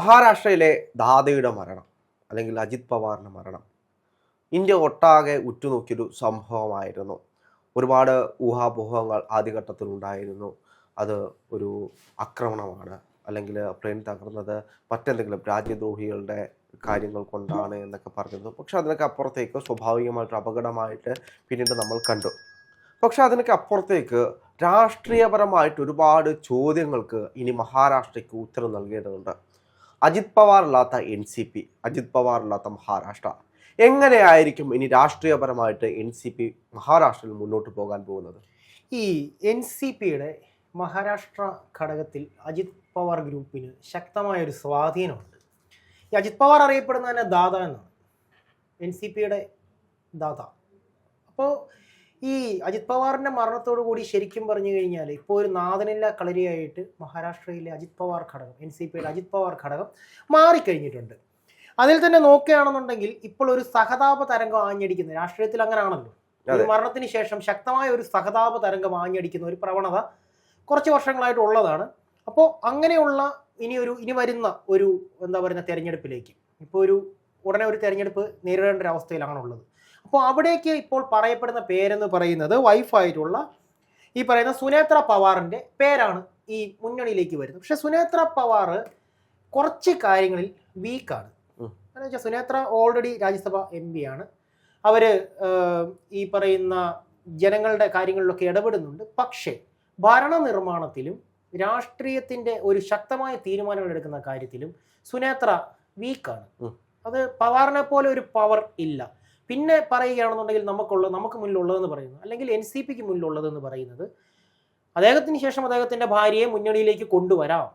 മഹാരാഷ്ട്രയിലെ ദാദയുടെ മരണം അല്ലെങ്കിൽ അജിത് പവാറിൻ്റെ മരണം ഇന്ത്യ ഒട്ടാകെ ഉറ്റുനോക്കിയൊരു സംഭവമായിരുന്നു. ഒരുപാട് ഊഹാപോഹങ്ങൾ ആദ്യഘട്ടത്തിൽ ഉണ്ടായിരുന്നു. അത് ഒരു ആക്രമണമാണ്, അല്ലെങ്കിൽ പ്ലെയിൻ തകർന്നത് മറ്റെന്തെങ്കിലും രാജ്യദ്രോഹികളുടെ കാര്യങ്ങൾ കൊണ്ടാണ് എന്നൊക്കെ പറഞ്ഞിരുന്നു. പക്ഷെ അതിനൊക്കെ അപ്പുറത്തേക്ക് സ്വാഭാവികമായിട്ട് അപകടമായിട്ട് പിന്നീട് നമ്മൾ കണ്ടു. പക്ഷെ അതിനൊക്കെ അപ്പുറത്തേക്ക് രാഷ്ട്രീയപരമായിട്ട് ഒരുപാട് ചോദ്യങ്ങൾക്ക് ഇനി മഹാരാഷ്ട്രയ്ക്ക് ഉത്തരം നൽകേണ്ടതുണ്ട്. അജിത് പവാർ ഇല്ലാത്ത NCP, അജിത് പവാർ ഇല്ലാത്ത മഹാരാഷ്ട്ര, എങ്ങനെയായിരിക്കും ഇനി രാഷ്ട്രീയപരമായിട്ട് NCP മഹാരാഷ്ട്രയിൽ മുന്നോട്ട് പോകാൻ പോകുന്നത്? ഈ NCPയുടെ മഹാരാഷ്ട്ര ഘടകത്തിൽ അജിത് പവാർ ഗ്രൂപ്പിന് ശക്തമായൊരു സ്വാധീനമുണ്ട്. ഈ അജിത് പവാർ അറിയപ്പെടുന്ന തന്നെ ദാദ എന്നാണ്, NCPയുടെ ദാദ. അപ്പോൾ ഈ അജിത് പവാറിൻ്റെ മരണത്തോടു കൂടി ശരിക്കും പറഞ്ഞു കഴിഞ്ഞാൽ ഇപ്പോൾ ഒരു നാഥനില്ല കളരിയായിട്ട് മഹാരാഷ്ട്രയിലെ അജിത് പവാർ ഘടകം, NCPയുടെ അജിത് പവാർ ഘടകം മാറിക്കഴിഞ്ഞിട്ടുണ്ട്. അതിൽ തന്നെ നോക്കുകയാണെന്നുണ്ടെങ്കിൽ ഇപ്പോൾ ഒരു സഹതാപ തരംഗം ആഞ്ഞടിക്കുന്ന, രാഷ്ട്രീയത്തിൽ അങ്ങനെയാണല്ലോ, ഒരു മരണത്തിന് ശേഷം ശക്തമായ ഒരു സഹതാപ തരംഗം ആഞ്ഞടിക്കുന്ന ഒരു പ്രവണത കുറച്ച് വർഷങ്ങളായിട്ട് ഉള്ളതാണ്. അപ്പോൾ അങ്ങനെയുള്ള ഇനി വരുന്ന ഒരു എന്താ പറയുന്ന തെരഞ്ഞെടുപ്പിലേക്ക്, ഇപ്പോൾ ഉടനെ ഒരു തെരഞ്ഞെടുപ്പ് നേരിടേണ്ട ഒരു അവസ്ഥയിലാണ് ഉള്ളത്. അപ്പോൾ അവിടേക്ക് ഇപ്പോൾ പറയപ്പെടുന്ന പേരെന്ന് പറയുന്നത് വൈഫായിട്ടുള്ള ഈ പറയുന്ന സുനേത്ര പവാറിൻ്റെ പേരാണ് ഈ മുന്നണിയിലേക്ക് വരുന്നത്. പക്ഷെ സുനേത്ര പവാർ കുറച്ച് കാര്യങ്ങളിൽ വീക്കാണ്. എന്ന് വെച്ചാൽ സുനേത്ര ഓൾറെഡി രാജ്യസഭ MP ആണ്. അവർ ഈ പറയുന്ന ജനങ്ങളുടെ കാര്യങ്ങളിലൊക്കെ ഇടപെടുന്നുണ്ട്. പക്ഷേ ഭരണനിർമ്മാണത്തിലും രാഷ്ട്രീയത്തിൻ്റെ ഒരു ശക്തമായ തീരുമാനങ്ങൾ എടുക്കുന്ന കാര്യത്തിലും സുനേത്ര വീക്കാണ്. അത് പവാറിനെ പോലെ ഒരു പവർ ഇല്ല. പിന്നെ പറയുകയാണെന്നുണ്ടെങ്കിൽ നമുക്ക് മുന്നിലുള്ളതെന്ന് പറയുന്നത്, അല്ലെങ്കിൽ NCPക്ക് മുന്നിലുള്ളതെന്ന് പറയുന്നത്, അദ്ദേഹത്തിന് ശേഷം അദ്ദേഹത്തിൻ്റെ ഭാര്യയെ മുന്നണിയിലേക്ക് കൊണ്ടുവരാം,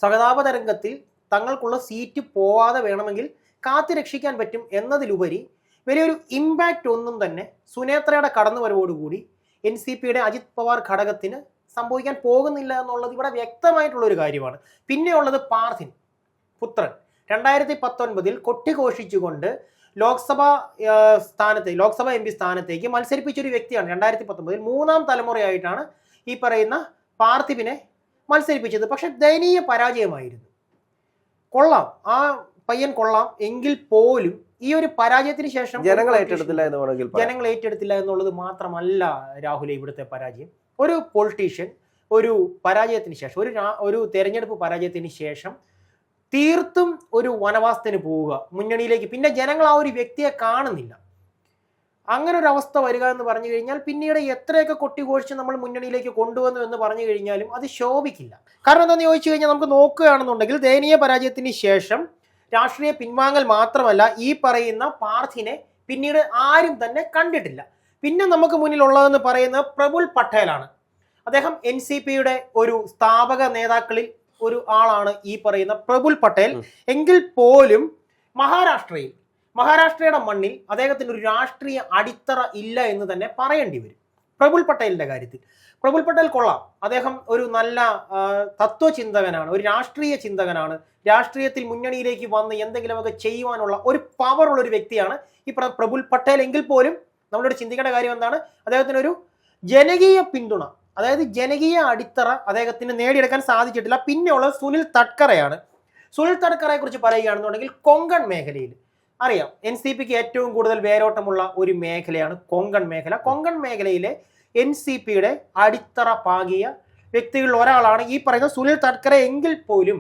സഹതാപ തരംഗത്തിൽ തങ്ങൾക്കുള്ള സീറ്റ് പോവാതെ വേണമെങ്കിൽ കാത്തു രക്ഷിക്കാൻ പറ്റും എന്നതിലുപരി വലിയൊരു ഇമ്പാക്റ്റ് ഒന്നും തന്നെ സുനേത്രയുടെ കടന്നുവരവോടുകൂടി NCPയുടെ അജിത് പവാർ ഘടകത്തിന് സംഭവിക്കാൻ പോകുന്നില്ല എന്നുള്ളത് ഇവിടെ വ്യക്തമായിട്ടുള്ളൊരു കാര്യമാണ്. പിന്നെയുള്ളത് പാർത്ഥിൻ പുത്രൻ 2019 കൊട്ടിഘോഷിച്ചുകൊണ്ട് ലോക്സഭ MP സ്ഥാനത്തേക്ക് മത്സരിപ്പിച്ചൊരു വ്യക്തിയാണ്. 2019 മൂന്നാം തലമുറയായിട്ടാണ് ഈ പറയുന്ന പാർത്ഥിവിനെ മത്സരിപ്പിച്ചത്. പക്ഷെ ദയനീയ പരാജയമായിരുന്നു. കൊള്ളാം, ആ പയ്യൻ കൊള്ളാം, എങ്കിൽ പോലും ഈ ഒരു പരാജയത്തിന് ശേഷം ജനങ്ങൾ ഏറ്റെടുത്തില്ല എന്നുള്ളത് മാത്രമല്ല രാഹുലെ ഇവിടുത്തെ പരാജയം. ഒരു പൊളിറ്റീഷ്യൻ ഒരു പരാജയത്തിന് ശേഷം, ഒരു തെരഞ്ഞെടുപ്പ് പരാജയത്തിന് ശേഷം തീർത്തും ഒരു വനവാസത്തിന് പോവുക മുന്നണിയിലേക്ക്, പിന്നെ ജനങ്ങൾ ആ ഒരു വ്യക്തിയെ കാണുന്നില്ല. അങ്ങനെ ഒരു അവസ്ഥ വരിക എന്ന് പറഞ്ഞു കഴിഞ്ഞാൽ പിന്നീട് എത്രയൊക്കെ കൊട്ടിഘോഷിച്ച് നമ്മൾ മുന്നണിയിലേക്ക് കൊണ്ടുവന്നു എന്ന് പറഞ്ഞു കഴിഞ്ഞാലും അത് ശോഭിക്കില്ല. കാരണം എന്താണെന്ന് ചോദിച്ചു കഴിഞ്ഞാൽ നമുക്ക് നോക്കുകയാണെന്നുണ്ടെങ്കിൽ ദയനീയ പരാജയത്തിന് ശേഷം രാഷ്ട്രീയ പിൻവാങ്ങൽ മാത്രമല്ല, ഈ പറയുന്ന പാർത്ഥിനെ പിന്നീട് ആരും തന്നെ കണ്ടിട്ടില്ല. പിന്നെ നമുക്ക് മുന്നിലുള്ളതെന്ന് പറയുന്നത് പ്രഫുൽ പട്ടേലാണ്. അദ്ദേഹം NCPയുടെ ഒരു സ്ഥാപക നേതാക്കളിൽ ഒരു ആളാണ് ഈ പറയുന്ന പ്രഫുൽ പട്ടേൽ. എങ്കിൽ പോലും മഹാരാഷ്ട്രയുടെ മണ്ണിൽ അദ്ദേഹത്തിന് ഒരു രാഷ്ട്രീയ അടിത്തറ ഇല്ല എന്ന് തന്നെ പറയേണ്ടി വരും പ്രഫുൽ പട്ടേലിന്റെ കാര്യത്തിൽ. പ്രഫുൽ പട്ടേൽ കൊള്ളാം, അദ്ദേഹം ഒരു നല്ല തത്വചിന്തകനാണ്, ഒരു രാഷ്ട്രീയ ചിന്തകനാണ്. രാഷ്ട്രീയത്തിൽ മുന്നണിയിലേക്ക് വന്ന് എന്തെങ്കിലുമൊക്കെ ചെയ്യുവാനുള്ള ഒരു പവറുള്ള ഒരു വ്യക്തിയാണ് ഈ പ്രഫുൽ പട്ടേൽ. എങ്കിൽ പോലും നമ്മളോട് ചിന്തിക്കേണ്ട കാര്യം എന്താണ്, അദ്ദേഹത്തിനൊരു ജനകീയ പിന്തുണ, അതായത് ജനകീയ അടിത്തറ അദ്ദേഹത്തിന് നേടിയെടുക്കാൻ സാധിച്ചിട്ടില്ല. പിന്നെയുള്ളത് സുനിൽ തട്കറയാണ്. സുനിൽ തട്കറയെ കുറിച്ച് പറയുകയാണെന്നുണ്ടെങ്കിൽ കൊങ്കൺ മേഖലയിൽ അറിയാം, NCPക്ക് ഏറ്റവും കൂടുതൽ വേരോട്ടമുള്ള ഒരു മേഖലയാണ് കൊങ്കൺ മേഖല. കൊങ്കൺ മേഖലയിലെ NCPയുടെ അടിത്തറ പാകിയ വ്യക്തികളിൽ ഒരാളാണ് ഈ പറയുന്ന സുനിൽ തട്കറെ. എങ്കിൽ പോലും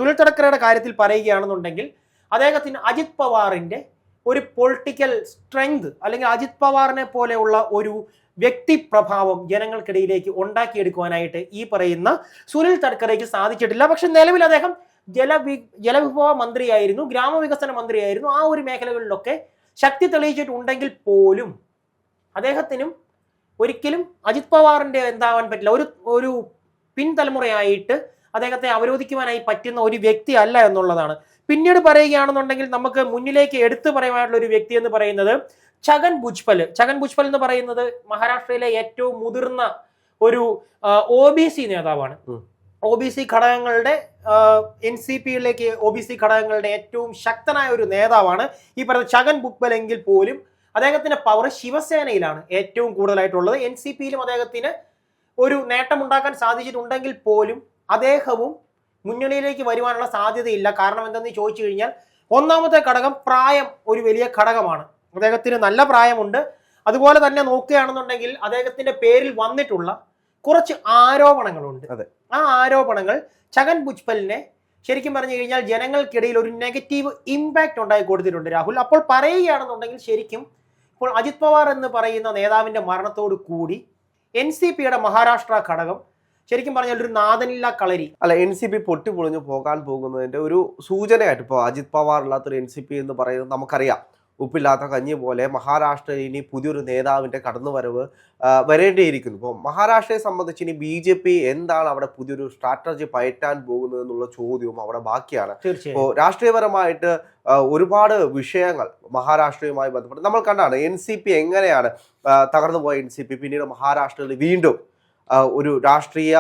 സുനിൽ തട്കറയുടെ കാര്യത്തിൽ പറയുകയാണെന്നുണ്ടെങ്കിൽ അദ്ദേഹത്തിന് അജിത് പവാറിൻ്റെ ഒരു പൊളിറ്റിക്കൽ സ്ട്രെങ്ത്, അല്ലെങ്കിൽ അജിത് പവാറിനെ പോലെയുള്ള ഒരു വ്യക്തിപ്രഭാവം ജനങ്ങൾക്കിടയിലേക്ക് ഉണ്ടാക്കിയെടുക്കുവാനായിട്ട് ഈ പറയുന്ന സുനിൽ തട്കറയ്ക്ക് സാധിച്ചിട്ടില്ല. പക്ഷെ നിലവിൽ അദ്ദേഹം ജലവിഭവ മന്ത്രിയായിരുന്നു, ഗ്രാമവികസന മന്ത്രിയായിരുന്നു. ആ ഒരു മേഖലകളിലൊക്കെ ശക്തി തെളിയിച്ചിട്ടുണ്ടെങ്കിൽ പോലും അദ്ദേഹത്തിനും ഒരിക്കലും അജിത് പവാറിന്റെ എന്താവാൻ പറ്റില്ല, ഒരു പിൻതലമുറയായിട്ട് അദ്ദേഹത്തെ അവരോധിക്കുവാനായി പറ്റുന്ന ഒരു വ്യക്തി അല്ല എന്നുള്ളതാണ്. പിന്നീട് പറയുകയാണെന്നുണ്ടെങ്കിൽ നമുക്ക് മുന്നിലേക്ക് എടുത്തു പറയാനുള്ള ഒരു വ്യക്തി എന്ന് പറയുന്നത് ഛഗൻ ഭുജ്പൽ എന്ന് പറയുന്നത് മഹാരാഷ്ട്രയിലെ ഏറ്റവും മുതിർന്ന ഒരു OBC നേതാവാണ്. OBC ഘടകങ്ങളുടെ NCPയിലേക്ക് OBC ഘടകങ്ങളുടെ ഏറ്റവും ശക്തനായ ഒരു നേതാവാണ് ഈ പറയുന്ന ഛഗൻ ഭുജ്പൽ. എങ്കിൽ പോലും അദ്ദേഹത്തിന്റെ പവർ ശിവസേനയിലാണ് ഏറ്റവും കൂടുതലായിട്ടുള്ളത്. NCPയിലും അദ്ദേഹത്തിന് ഒരു നേട്ടമുണ്ടാക്കാൻ സാധിച്ചിട്ടുണ്ടെങ്കിൽ പോലും അദ്ദേഹവും മുന്നണിയിലേക്ക് വരുവാനുള്ള സാധ്യതയില്ല. കാരണം എന്തെന്ന് ചോദിച്ചു കഴിഞ്ഞാൽ ഒന്നാമത്തെ ഘടകം പ്രായം ഒരു വലിയ ഘടകമാണ്. അദ്ദേഹത്തിന് നല്ല പ്രായമുണ്ട്. അതുപോലെ തന്നെ നോക്കുകയാണെന്നുണ്ടെങ്കിൽ അദ്ദേഹത്തിന്റെ പേരിൽ വന്നിട്ടുള്ള കുറച്ച് ആരോപണങ്ങളുണ്ട്. ആ ആരോപണങ്ങൾ ഛഗൻ ഭുജ്ബലിനെ ശരിക്കും പറഞ്ഞു കഴിഞ്ഞാൽ ജനങ്ങൾക്കിടയിൽ ഒരു നെഗറ്റീവ് ഇമ്പാക്റ്റ് ഉണ്ടായി കൊടുത്തിട്ടുണ്ട് രാഹുൽ. അപ്പോൾ പറയുകയാണെന്നുണ്ടെങ്കിൽ ശരിക്കും ഇപ്പോൾ അജിത് പവാർ എന്ന് പറയുന്ന നേതാവിന്റെ മരണത്തോടു കൂടി NCPയുടെ മഹാരാഷ്ട്ര ഘടകം ശരിക്കും പറഞ്ഞാൽ ഒരു നാദനില്ല കളരി അല്ല, NCP പൊട്ടിപ്പൊളിഞ്ഞു പോകാൻ പോകുന്നതിന്റെ ഒരു സൂചനയായിട്ട് ഇപ്പോൾ അജിത് പവാർ ഇല്ലാത്തൊരു NCP എന്ന് പറയുന്നത് നമുക്കറിയാം. ഉപ്പില്ലാത്ത കഞ്ഞി പോലെ മഹാരാഷ്ട്രയിൽ ഇനി പുതിയൊരു നേതാവിന്റെ കടന്നുവരവ് വരേണ്ടിയിരിക്കുന്നു. ഇപ്പോൾ മഹാരാഷ്ട്രയെ സംബന്ധിച്ച് ഇനി BJP എന്താണ് അവിടെ പുതിയൊരു സ്ട്രാറ്റജി പയറ്റാൻ പോകുന്നത് എന്നുള്ള ചോദ്യവും അവിടെ ബാക്കിയാണ്. ഇപ്പോൾ രാഷ്ട്രീയപരമായിട്ട് ഒരുപാട് വിഷയങ്ങൾ മഹാരാഷ്ട്രയുമായി ബന്ധപ്പെട്ട് നമ്മൾ കണ്ടാണ്. NCP എങ്ങനെയാണ് തകർന്നുപോയ NCP പിന്നീട് മഹാരാഷ്ട്രയിൽ വീണ്ടും ഒരു രാഷ്ട്രീയ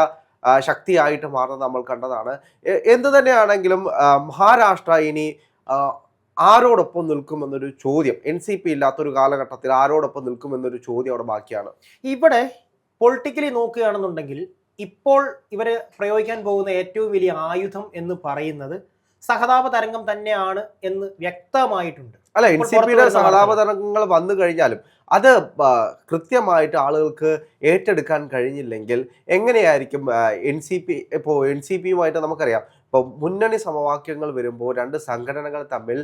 ശക്തിയായിട്ട് മാറുന്നത് നമ്മൾ കണ്ടതാണ്. എന്തു തന്നെയാണെങ്കിലും മഹാരാഷ്ട്ര ഇനി ആരോടൊപ്പം നിൽക്കുമെന്നൊരു ചോദ്യം, NCP ഇല്ലാത്തൊരു കാലഘട്ടത്തിൽ ആരോടൊപ്പം നിൽക്കുമെന്നൊരു ചോദ്യം അവിടെ ബാക്കിയാണ്. ഇവിടെ പൊളിറ്റിക്കലി നോക്കുകയാണെന്നുണ്ടെങ്കിൽ ഇപ്പോൾ ഇവര് പ്രയോഗിക്കാൻ പോകുന്ന ഏറ്റവും വലിയ ആയുധം എന്ന് പറയുന്നത് സഹതാപ തരംഗം തന്നെയാണ് എന്ന് വ്യക്തമായിട്ടുണ്ട്. അല്ല, NCPയുടെ സഹതാപ തരംഗങ്ങൾ വന്നു കഴിഞ്ഞാലും അത് കൃത്യമായിട്ട് ആളുകൾക്ക് ഏറ്റെടുക്കാൻ കഴിഞ്ഞില്ലെങ്കിൽ എങ്ങനെയായിരിക്കും NCP ഇപ്പോൾ NCPയുമായിട്ട് നമുക്കറിയാം. ഇപ്പോൾ മുന്നണി സമവാക്യങ്ങൾ വരുമ്പോൾ രണ്ട് സംഘടനകൾ തമ്മിൽ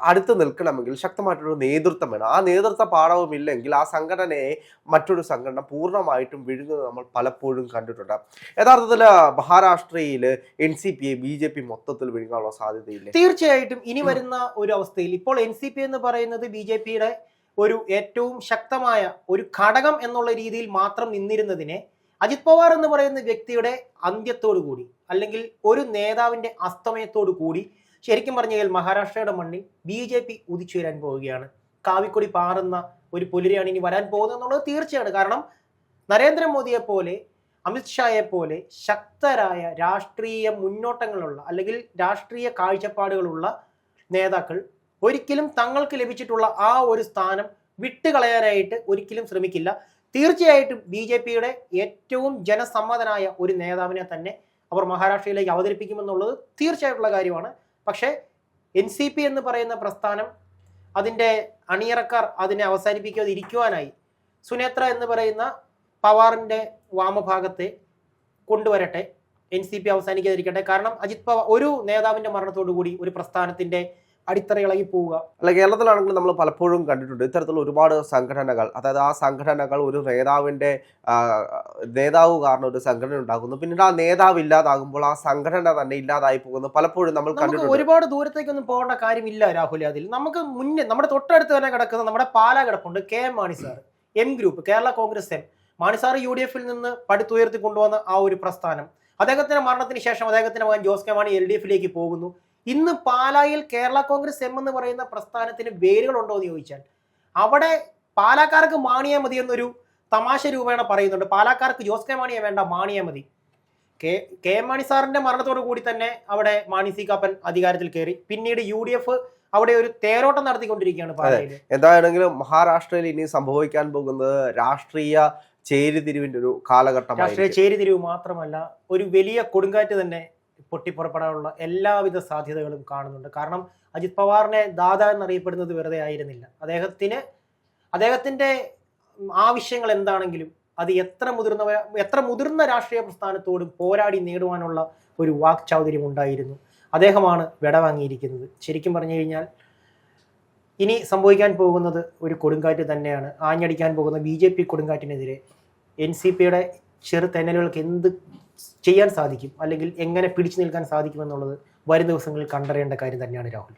അടുത്ത് നിൽക്കണമെങ്കിൽ ശക്തമായിട്ടൊരു നേതൃത്വം വേണം. ആ നേതൃത്വ പാഠവുമില്ലെങ്കിൽ ആ സംഘടനയെ മറ്റൊരു സംഘടന പൂർണ്ണമായിട്ടും വിഴുങ്ങുന്നത് നമ്മൾ പലപ്പോഴും കണ്ടിട്ടുണ്ട്. യഥാർത്ഥത്തിൽ മഹാരാഷ്ട്രയിൽ NCPയെ BJP മൊത്തത്തിൽ വിഴുങ്ങാനുള്ള സാധ്യതയില്ല. തീർച്ചയായിട്ടും ഇനി വരുന്ന ഒരു അവസ്ഥയിൽ ഇപ്പോൾ NCP എന്ന് പറയുന്നത് BJPയുടെ ഒരു ഏറ്റവും ശക്തമായ ഒരു ഘടകം എന്നുള്ള രീതിയിൽ മാത്രം നിന്നിരുന്നതിനെ അജിത് പവാർ എന്ന് പറയുന്ന വ്യക്തിയുടെ അന്ത്യത്തോടു കൂടി അല്ലെങ്കിൽ ഒരു നേതാവിന്റെ അസ്തമയത്തോടു കൂടി ശരിക്കും പറഞ്ഞു കഴിഞ്ഞാൽ മഹാരാഷ്ട്രയുടെ മണ്ണിൽ BJP ഉദിച്ചു വരാൻ പോവുകയാണ്. കാവിക്കൊടി പാറുന്ന ഒരു പുലരിയാണ് ഇനി വരാൻ പോകുന്നത് എന്നുള്ളത് തീർച്ചയാണ്. കാരണം നരേന്ദ്രമോദിയെ പോലെ അമിത്ഷായെ പോലെ ശക്തരായ രാഷ്ട്രീയ മുന്നോട്ടങ്ങളുള്ള അല്ലെങ്കിൽ രാഷ്ട്രീയ കാഴ്ചപ്പാടുകളുള്ള നേതാക്കൾ ഒരിക്കലും തങ്ങൾക്ക് ലഭിച്ചിട്ടുള്ള ആ ഒരു സ്ഥാനം വിട്ടുകളയാനായിട്ട് ഒരിക്കലും ശ്രമിക്കില്ല. തീർച്ചയായിട്ടും BJPയുടെ ഏറ്റവും ജനസമ്മതനായ ഒരു നേതാവിനെ തന്നെ അവർ മഹാരാഷ്ട്രയിലേക്ക് അവതരിപ്പിക്കുമെന്നുള്ളത് തീർച്ചയായിട്ടുള്ള കാര്യമാണ്. പക്ഷേ NCP എന്ന് പറയുന്ന പ്രസ്ഥാനം അതിൻ്റെ അണിയറക്കാർ അതിനെ അവസാനിപ്പിക്കാതെ ഇരിക്കുവാനായി സുനേത്ര എന്ന് പറയുന്ന പവാറിൻ്റെ വാമഭാഗത്തെ കൊണ്ടുവരട്ടെ. NCP അവസാനിക്കാതിരിക്കട്ടെ. കാരണം അജിത് പവാർ ഒരു നേതാവിൻ്റെ മരണത്തോടു കൂടി ഒരു പ്രസ്ഥാനത്തിൻ്റെ അടിത്തറയിളകി പോവുക. അല്ല, കേരളത്തിലാണെങ്കിൽ നമ്മൾ പലപ്പോഴും കണ്ടിട്ടുണ്ട് ഇത്തരത്തിലുള്ള ഒരുപാട് സംഘടനകൾ. അതായത് ആ സംഘടനകൾ ഒരു നേതാവ് കാരണം ഒരു സംഘടന ഉണ്ടാകുന്നു, പിന്നീട് ആ നേതാവ് ഇല്ലാതാകുമ്പോൾ ആ സംഘടന തന്നെ ഇല്ലാതായി പോകുന്നു. പലപ്പോഴും നമ്മൾ കണ്ടിട്ടുണ്ട്. ഒരുപാട് ദൂരത്തേക്കൊന്നും പോകേണ്ട കാര്യമില്ല രാഹുൽ. അതിൽ നമുക്ക് മുന്നേ നമ്മുടെ തൊട്ടടുത്ത് തന്നെ കിടക്കുന്ന നമ്മുടെ പാലാ കിടപ്പുണ്ട്. KM Mani sir, M group, Kerala Congress M. Mani sir UDFിൽ നിന്ന് പടുത്തുയർത്തി കൊണ്ടുവന്ന ആ ഒരു പ്രസ്ഥാനം, അദ്ദേഹത്തിന്റെ മരണത്തിന് ശേഷം അദ്ദേഹത്തിന്റെ മകൻ ജോസ് കെ മാണി LDFിലേക്ക് പോകുന്നു. ഇന്ന് പാലായിൽ കേരള കോൺഗ്രസ് M എന്ന് പറയുന്ന പ്രസ്ഥാനത്തിന് വേരുകളുണ്ടോ എന്ന് ചോദിച്ചാൽ അവിടെ പാലാക്കാർക്ക് മാണിയെ മതി എന്നൊരു തമാശ രൂപേണ പറയുന്നുണ്ട്. പാലാക്കാർക്ക് ജോസ് കെ മാണിയെ വേണ്ട, മാണിയെ മതി. KM മാണി സാറിന്റെ മരണത്തോടു കൂടി തന്നെ അവിടെ മാണി സി കാപ്പൻ അധികാരത്തിൽ കയറി. പിന്നീട് UDF അവിടെ ഒരു തേരോട്ടം നടത്തിക്കൊണ്ടിരിക്കുകയാണ് പാലായിൽ. എന്താണെങ്കിലും മഹാരാഷ്ട്രയിൽ ഇനി സംഭവിക്കാൻ പോകുന്നത് രാഷ്ട്രീയ ചേരിതിരിവിന്റെ ഒരു കാലഘട്ടമാണ്. രാഷ്ട്രീയ ചേരിതിരിവ് മാത്രമല്ല, ഒരു വലിയ കൊടുങ്കാറ്റ് തന്നെ പൊട്ടിപ്പുറപ്പെടാനുള്ള എല്ലാവിധ സാധ്യതകളും കാണുന്നുണ്ട്. കാരണം അജിത് പവാറിനെ ദാദ എന്നറിയപ്പെടുന്നത് വെറുതെ ആയിരുന്നില്ല. അദ്ദേഹത്തിന്റെ ആവശ്യങ്ങൾ എന്താണെങ്കിലും അത് എത്ര മുതിർന്ന രാഷ്ട്രീയ പ്രസ്ഥാനത്തോടും പോരാടി നേടുവാനുള്ള ഒരു വാക്ചാതുര്യം ഉണ്ടായിരുന്നു. അദ്ദേഹമാണ് വിടവാങ്ങിയിരിക്കുന്നത്. ശരിക്കും പറഞ്ഞു കഴിഞ്ഞാൽ ഇനി സംഭവിക്കാൻ പോകുന്നത് ഒരു കൊടുങ്കാറ്റ് തന്നെയാണ്. ആഞ്ഞടിക്കാൻ പോകുന്ന BJP കൊടുങ്കാറ്റിനെതിരെ NCPയുടെ ചെറു തെന്നലുകൾക്ക് എന്ത് ചെയ്യാൻ സാധിക്കും അല്ലെങ്കിൽ എങ്ങനെ പിടിച്ചു നിൽക്കാൻ സാധിക്കുമെന്നുള്ളത് വരും ദിവസങ്ങളിൽ കണ്ടറിയേണ്ട കാര്യം തന്നെയാണ് രാഹുൽ.